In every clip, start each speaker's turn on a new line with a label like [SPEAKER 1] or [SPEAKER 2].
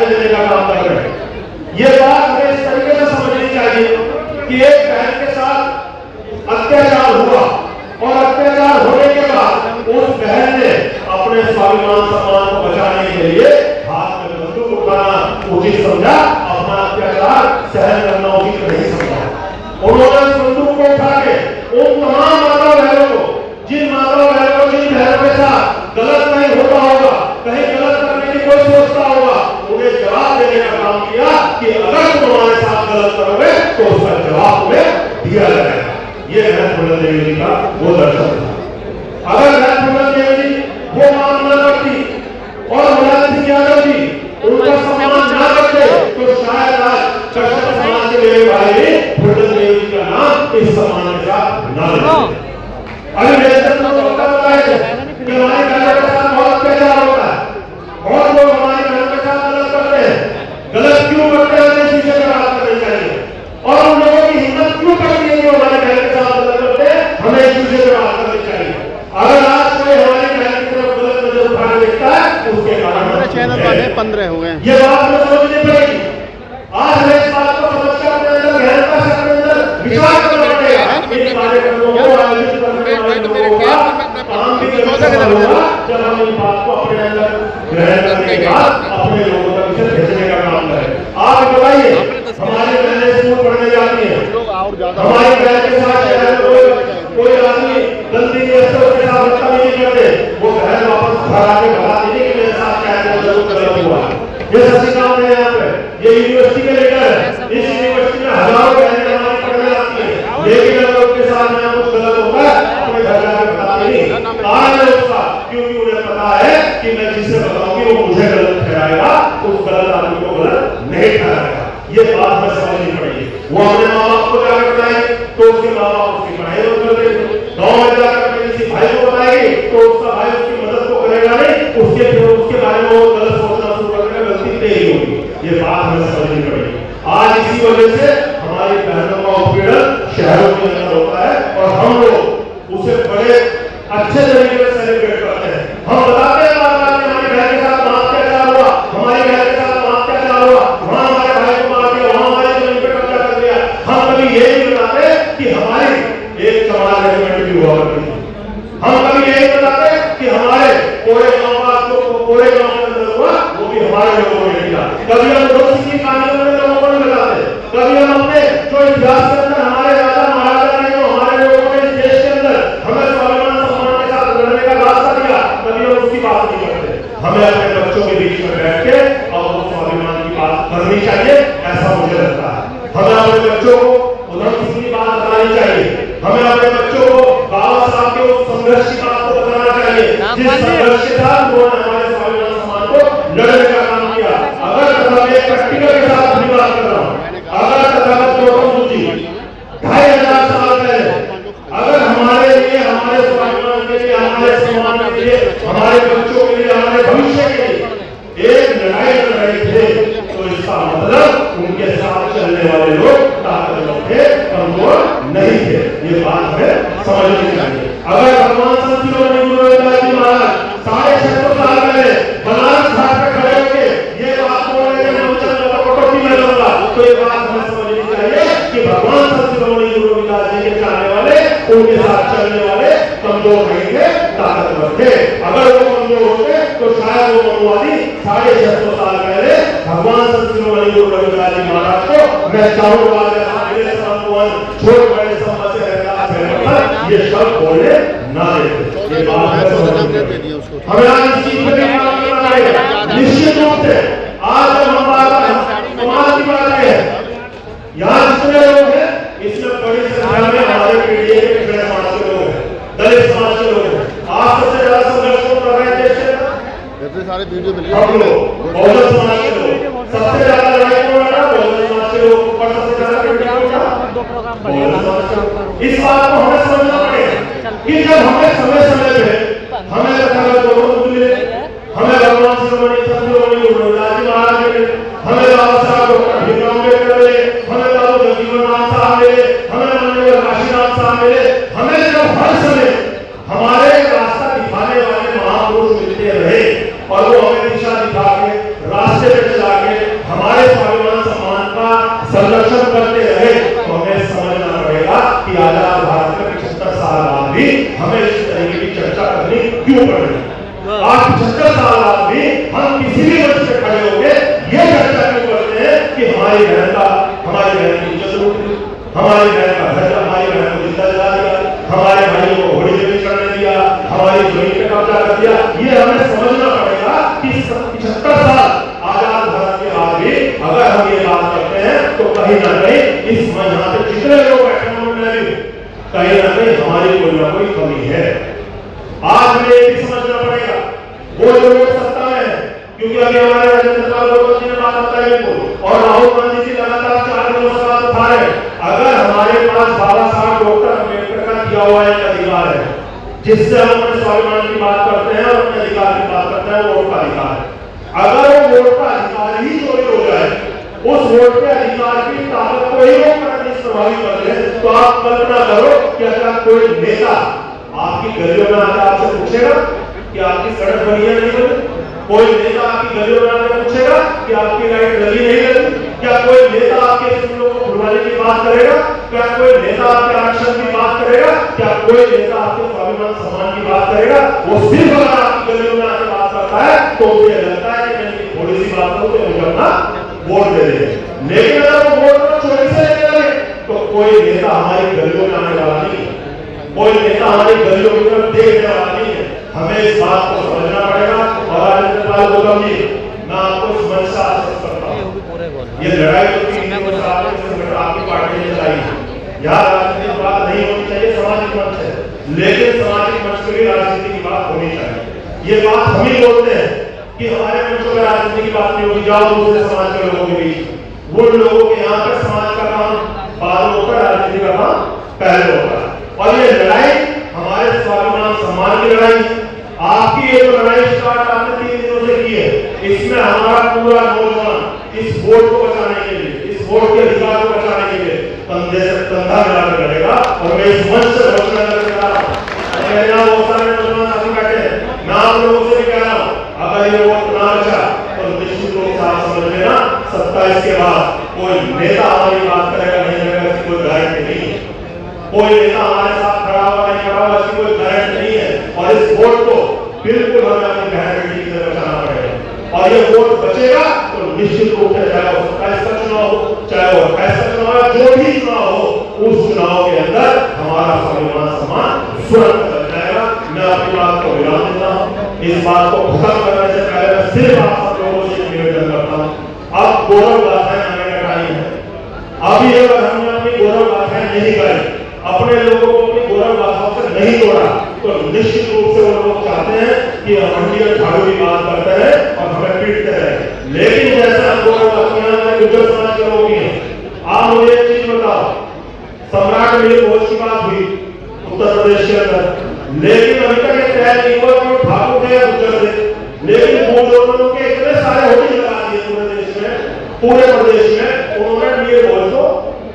[SPEAKER 1] देने का काम कर रहे हैं। ये बात हमें इस तरीके से समझनी चाहिए कि एक बहन के साथ अत्याचार हुआ और अत्याचार होने के बाद उस बहन ने अपने स्वाभिमान सम्मान को बचाने के लिए हाथ में बंदूक उठाना उचित समझा, अपना अत्याचार सहन करना उचित नहीं समझा। उन्होंने बंदूक को उठा के उन तमाम माता बहनों को, जिन बहनों के साथ गलत नहीं होता होगा, कहीं गलत करने की कोई सोचता होगा, उन्हें जवाब देने का काम किया कि अगर तुम हमारे साथ गलत करोगे तो उसका जवाब तुम्हें दिया जाएगा। ये है फूलन देवी जी का वो दर्शन था। अगर है फूलन देवी जी वो काम न करती और मुलायम सिंह यादव जी उनका सम्मान न करते तो शायद आज चर्चा समाज के मेरे भाई फूलन देवी जी का नाम इस सम्मान के साथ न लेते। अभी मेरे साथ कि हमारे बहनों के साथ बहुत अत्याचार होता है और लोग हमारे बहनों के साथ गलत करते हैं। गलत क्यों करते हैं हमें शीशे में बात करनी चाहिए और उन लोगों की हिम्मत क्यों करती है जो हमारे बहन के साथ गलत करते हैं, हमें शीशे में बात करनी चाहिए। अगर आज कोई हमारी बहन की तरफ गलत नजर उठाने देखता है उसके कारण
[SPEAKER 2] चैनल वाले 15 हो गए।
[SPEAKER 1] ये बात हमें समझनी पड़ेगी। आज हमें इस बात को समझकर अपने अंदर गहनता से अपने अंदर विचार करना पड़ेगा। इन कार्यक्रमों को आयोजित करने वाले लोगों का काम भी करना होगा जब हम इन बात को अपने अंदर ग्रहण करने के बाद अपने लोगों तक इसे भेजने का काम करें। आप बताइए हमारी बहनें स्कूल पढ़ने जाती हैं, हमारी बहन के साथ कोई आदमी गलती के साथ बदतमीजी करते, वो बहन वापस घर आके बता देगी कि मेरे साथ क्या गलत हुआ। ये सच्ची काम है। यहाँ पे ये यूनिवर्सिटी के लीडर है, इस यूनिवर्सिटी में हजारों बहनें हमारी पढ़ने जाती हैं, लेकिन अगर उनके साथ में कुछ गलत होता है अपने घर जाकर बताते नहीं। कारण है उसका क्योंकि उन्हें पता है कि मैं जिससे बताऊंगी वो मुझे गलत ठहराएगा, उस गलत आदमी को गलत नहीं ठहराएगा। ये बात हमें समझनी पड़ेगी। वो अपने माँ बाप को जाकर बताएगी तो उसके माँ बाप उसकी पढ़ाई रोक कर देंगे। गाँव में जाकर अपने किसी भाई को बताएगी तो उसका भाई उसकी मदद को करेगा नहीं, उसके बारे में वो गलत सोचना शुरू कर देगा, गलती नहीं होगी। ये बात हमें समझनी पड़ेगी। आज इसी वजह से हमारी बहनों का उत्पीड़न शहरों के अंदर होता है और हम लोग उसे बड़े अच्छे तरीके से सेलिब्रेट करते हैं। हम बताते हैं हमारी बहन के साथ अत्याचार हुआ, हमारी बहन के साथ अत्याचार हुआ, वहां हमारे भाई को मार दिया, वहां हमारी जमीन पे कब्जा कर लिया। हम कभी ये नहीं बताते कि हमारी एक समाज रेजिमेंट भी हुआ करती थी। हम कभी ये नहीं बताते कि हमारे पूरे गांव के अंदर हुआ वो भी हमारे लोगों ने किया। कभी हम दोस्ती की कहानियों में लोगों को नहीं बताते, कभी हम अपने जो इतिहास के अंदर हमारे राजा महाराजा ने जो हमारे लोगों ने इस देश के अंदर हमें स्वाभिमान सम्मान के साथ लड़ने का रास्ता दिया, कभी हम उसकी बात नहीं करते। हमें अपने बच्चों के बीच में बैठ के और वो स्वाभिमान की बात करनी चाहिए, ऐसा मुझे लगता है। हमें अपने बच्चों को उधम सिंह की बात बतानी चाहिए, हमें अपने बच्चों को बाबा साहब के उस संघर्ष की बात को बताना चाहिए जिस संघर्ष के साथ उन्होंने हमारे स्वाभिमान सम्मान को लड़ने का काम किया। अगर मैं प्रैक्टिकल के साथ अपनी बात कर रहा हूँ, अगर तथागत गौतम जी 2500 साल पहले अगर हमारे लिए, हमारे स्वाभिमान के लिए, हमारे सम्मान के लिए, हमारे बच्चों के लिए, हमारे भविष्य के लिए एक लड़ाई लड़ रहे थे तो इसका मतलब उनके साथ चलने वाले लोग ताकतवर थे, कमजोर नहीं थे। ये बात हमें समझनी चाहिए। अगर भगवान संत शिरोमणि गुरु रविदास जी महाराज 650 साल पहले बनारस घाट पर खड़े होकर ये बात बोल रहे थे कटौती में लूंगा, तो ये बात हमें समझनी चाहिए कि भगवान संत शिरोमणि गुरु रविदास जी के चाहने वाले, उनके साथ चलने वाले कमजोर नहीं थे, ताकतवर थे। अगर वो कमजोर होते तो शायद वो मनुवादी 650 साल पहले भगवान संत शिरोमणि गुरु रविदास जी महाराज को मैं चाहूंगा छोड़ बड़े समाज से ये शब्द बोले ना देते। ये बात हमें आज इस चीज पर निश्चित रूप से आज जब हम समाज की बात है, यहाँ जितने लोग हैं इसमें बड़ी संख्या में हमारे पीढ़ी के पिछड़े समाज के लोग हैं, दलित समाज के लोग हैं। आज सबसे ज्यादा संघर्ष कर रहे हैं देश के सारे वीडियो मिल हम लोग बहुजन समाज के लोग, सबसे ज्यादा लड़ाई को लड़ा बहुजन समाज के लोग पर सबसे ज्यादा इस बात को हमें समझना पड़ेगा कि जब हमें समय समय पे हमें तथागत गौतम मिले, हमें भगवान शिरोमणि संत शिरोमणि गुरु रविदास जी महाराज मिले, हमें बाबा साहब डॉक्टर भीमराव अम्बेडकर मिले, हमें बाबू जगजीवन राम साहब मिले, हमें माननीय काशीनाथ साहब मिले, हमें जब हर समय हमारे रास्ता दिखाने वाले महापुरुष मिलते रहे और वो हमें दिशा दिखा के रास्ते पे चला के संरक्षण करते रहे तो हमें समझना पड़ेगा कि आजाद भारत में 75 साल बाद भी हमें इस तरीके की चर्चा करनी क्यों पड़ रही है। आज 75 साल बाद भी हम किसी भी मंच पे खड़े होकर ये चर्चा क्यों करते हैं कि हमारी बहन की इज्जत लूट ली, हमारी बहन का घर, हमारी बहन को जिंदा जला दिया, हमारे भाइयों को घोड़ी पे नहीं चढ़ने दिया, हमारी जमीन पे कब्जा कर दिया। ये हमें समझना पड़ेगा कि 75 साल आजाद भारत के बाद भी अगर हम ये बात करते हैं तो कहीं ना कहीं इस यहाँ पे जितने लोग बैठे हैं उनमें भी कहीं ना कहीं हमारी कोई ना कोई कमी है। आज हमें ये भी समझना पड़ेगा वो जो लोग सत्ता में है, क्योंकि अभी हमारे राजेंद्र प्रसाद जी ने बात बताई इनको और राहुल गांधी जी लगातार 4 दिनों से बात उठा रहे हैं। अगर हमारे पास बाबा साहब डॉक्टर अम्बेडकर का दिया हुआ एक अधिकार है जिससे हम अपने स्वाभिमान की बात करते हैं और अपने अधिकार की बात करते हैं, वोट का अधिकार है। अगर वो वोट का अधिकार ही चोरी हो जाए, उस वोट के अधिकार की ताकत को ही लोग प्रभावी कर ले, तो आप कल्पना करो कि अगर कोई नेता आपकी गलियों में आकर आपसे पूछेगा कि आपकी सड़क बनी है नहीं बनी, कोई नेता आपकी गलियों में आकर पूछेगा कि आपकी लाइट लगी नहीं लगी, क्या कोई नेता आपके स्कूलों को खुलवाने की बात करेगा, क्या कोई नेता आपके आरक्षण की बात करेगा, क्या कोई नेता आपके स्वाभिमान सम्मान की बात करेगा? वो सिर्फ अगर आपकी गलियों में आकर बात करता है तो मुझे लगता है कि मैं थोड़ी सी बात करूं तो मुझे अपना वोट दे दे। लेकिन अगर वो वोट को चोरी से लेने लगे तो कोई नेता हमारी गलियों में आने वाला नहीं है, कोई नेता हमारी गलियों की तरफ देखने वाला नहीं है। हमें इस बात को समझना पड़ेगा। और राजेंद्र गौतम जी, मैं आपको इस मंच से आश्वस्त करता हूं, ये लड़ाई तो आपकी पार्टी ने चलाई है, यहाँ राजनीतिक बात नहीं होनी चाहिए, सामाजिक मंच है, लेकिन सामाजिक मंच पर भी राजनीति की बात होनी चाहिए। ये बात हम ही बोलते हैं कि हमारे मंचों में राजनीति की बात नहीं होगी, जाओ दूसरे समाज के लोगों के बीच, वो लोगों के यहाँ पर समाज का काम बाद में होता है, राजनीति का काम पहले होता है। और ये लड़ाई हमारे स्वाभिमान सम्मान की लड़ाई, आपकी ये लड़ाई स्टार्ट आपने 3 दिनों से की है, इसमें हमारा पूरा नौजवान इस वोट को बचाने के लिए, इस वोट के अधिकार को बचाने के लिए कंधे से कंधा मिलाकर लड़ेगा। और मैं इस मंच से घोषणा करके कह रहा हूं, बहुत सारे नौजवान साथी बैठे हैं, मैं आप लोगों से भी कह रहा हूं, अगर ये वोट ना बचा तो निश्चित रूप से आप समझ लेना 27 के बाद कोई नेता हमारी बात करेगा नहीं करेगा, इसकी कोई गारंटी नहीं है। कोई नेता हमारे साथ खड़ा हुआ नहीं खड़ा हुआ, इसकी कोई गारंटी नहीं है। और इस वोट को बिल्कुल हमें अपनी गारंटी की तरह बचाना पड़ेगा। और ये वोट बचेगा तो निश्चित रूप से, चाहे वो 27 का चुनाव हो, चाहे वो 28 का चुनाव हो, जो भी चुनाव हो, उस चुनाव के अंदर हमारा स्वाभिमान सम्मान सुरक्षित रह जाएगा। मैं अपनी बात को विराम देता हूँ। इस बात को खत्म करने से पहले मैं सिर्फ आप सब लोगों से निवेदन करता हूँ, अब गौरव गाथाएं आने का टाइम है। अभी अगर हमने अपनी गौरव गाथाएं नहीं गाई, अपने लोगों को अपनी गौरव गाथाओं से नहीं तोड़ा, तो निश्चित रूप से वो लोग चाहते हैं कि हम मंडी झाड़ू की बात करते हैं और हमें पीटते हैं। लेकिन जैसे हम गौरव गाथाएं गुजर समाज के लोग हैं, आप मुझे एक चीज बताओ, सम्राट मेरी बहुत सी बात हुई उत्तर प्रदेश के अंदर, लेकिन अभी तक ये तय नहीं हुआ कि ठाकुर थे या गुजर थे। लेकिन वो के इतने सारे होर्डिंग लगा दिए पूरे देश में, पूरे प्रदेश में, उन्होंने ये बोल को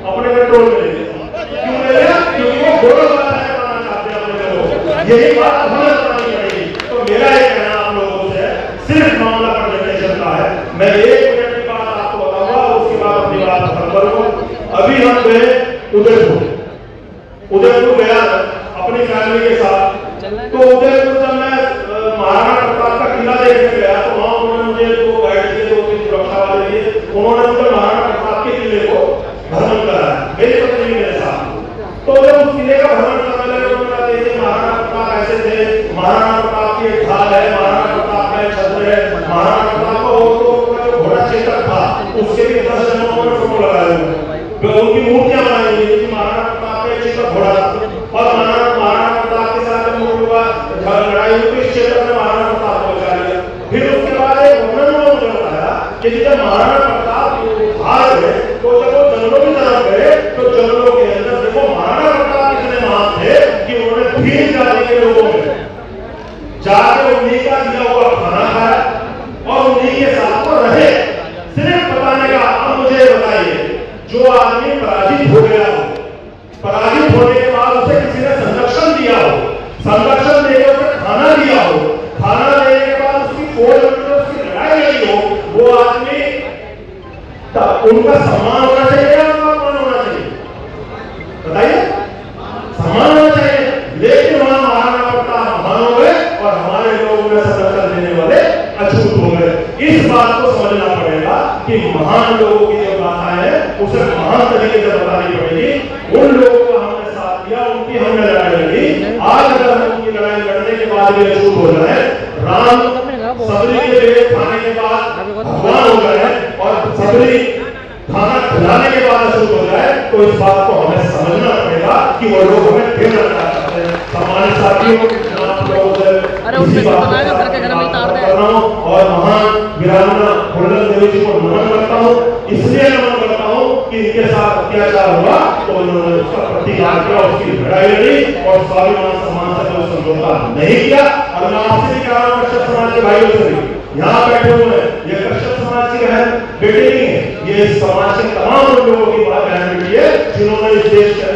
[SPEAKER 1] अपने कंट्रोल में ले लिया। क्यों ले लिया? क्योंकि वो गौरव गाथाएं बनाना चाहते हैं अपने लोग, यही बात हमें बतानी पड़ेगी। तो मेरा ये कहना आप लोगों से सिर्फ मामला प्रेजेंटेशन का है। मैं 1 मिनट की बात आपको बताऊंगा, उसके बाद अपनी बात खत्म करूंगा। अभी हम गए उदयपुर गया अपनी फैमिली के साथ, तो उदयपुर जब मैं महाराणा प्रताप का किला देखने गया तो वहां उन्होंने मुझे 2 गाइड दिए, 2 सुरक्षा वाले दिए, उन्होंने मुझे महाराणा प्रताप के किले को भ्रमण कराया, मेरी पत्नी मेरे साथ। तो जब उस किले का भ्रमण करने लगे, उन्होंने देखिए महाराणा प्रताप ऐसे थे, महाराणा प्रताप की एक ढाल है, महाराणा प्रताप का एक छत्र है, महाराणा प्रताप का वो घोड़ा चेतक था, उसके भी 10 जनों में फोटो लगाए हुए, उनकी मूर्तियां बनाई हुई थी, महाराणा प्रताप का चेतक घोड़ा था। और महाराणा प्रताप के साथ लड़ाई हुई, इस क्षेत्र में महाराणा प्रताप को बचा लिया। फिर उसके बाद एक वर्णन में मुझे बताया कि जब महाराणा प्रताप हार गए तो जब वो जंगलों की तरफ गए तो जंगलों के अंदर देखो महाराणा प्रताप इतने महान थे कि उन्होंने भीड़ जाने के लोगों में जाकर उन्हीं का दिया हुआ खाना खाया और उन्हीं के साथ वो रहे। सिर्फ बताने का, अब मुझे बताइए, जो आदमी पराजित हो गया हो, पराजित होने के बाद उसे किसी ने संरक्षण दिया हो, संरक्षण देकर उसे खाना दिया हो, खाना देने के बाद उसकी फौज में उसकी लड़ाई लड़ी हो, वो आदमी उनका सम्मान होना चाहिए या उनका अपमान होना चाहिए? बताइए, सम्मान होना चाहिए। लेकिन वहां महाराणा प्रताप महान हो गए और हमारे लोगों में संरक्षण देने वाले अछूत हो गए। इस बात को समझना पड़ेगा कि महान लोगों की जो गाथा है उसे महान तरीके से बतानी पड़ेगी। उन लोगों को हमने साथ दिया, उनकी हमने लड़ाई लड़ी। आज अगर हम उनकी लड़ाई लड़ने के बाद भी अछूत हो जाए, राम सबरी के लिए खाने के बाद भगवान हो गए और सबरी खाना खिलाने के बाद अछूत हो जाए, तो इस बात को हमें समझना पड़ेगा कि वो लोग हमें फिर लड़ना चाहते हैं। हमारे साथियों
[SPEAKER 2] अरे उसमें से बनाएगा घर के घर में तार दे
[SPEAKER 1] और महान वीरांगना फूलन देवी जी को नमन करता हूँ। इसलिए नमन करता हूँ कि इनके साथ अत्याचार हुआ तो उन्होंने उसका प्रतिकार किया, उसकी लड़ाई लड़ी और स्वाभिमान सम्मान से कोई समझौता नहीं किया। और मैं आपसे भी कह रहा हूँ कश्यप समाज के भाइयों से भी, यहाँ बैठे हुए हैं, ये कश्यप समाज की बहन बेटी नहीं है, ये समाज के तमाम लोगों की बात बहन बेटी है जिन्होंने इस देश के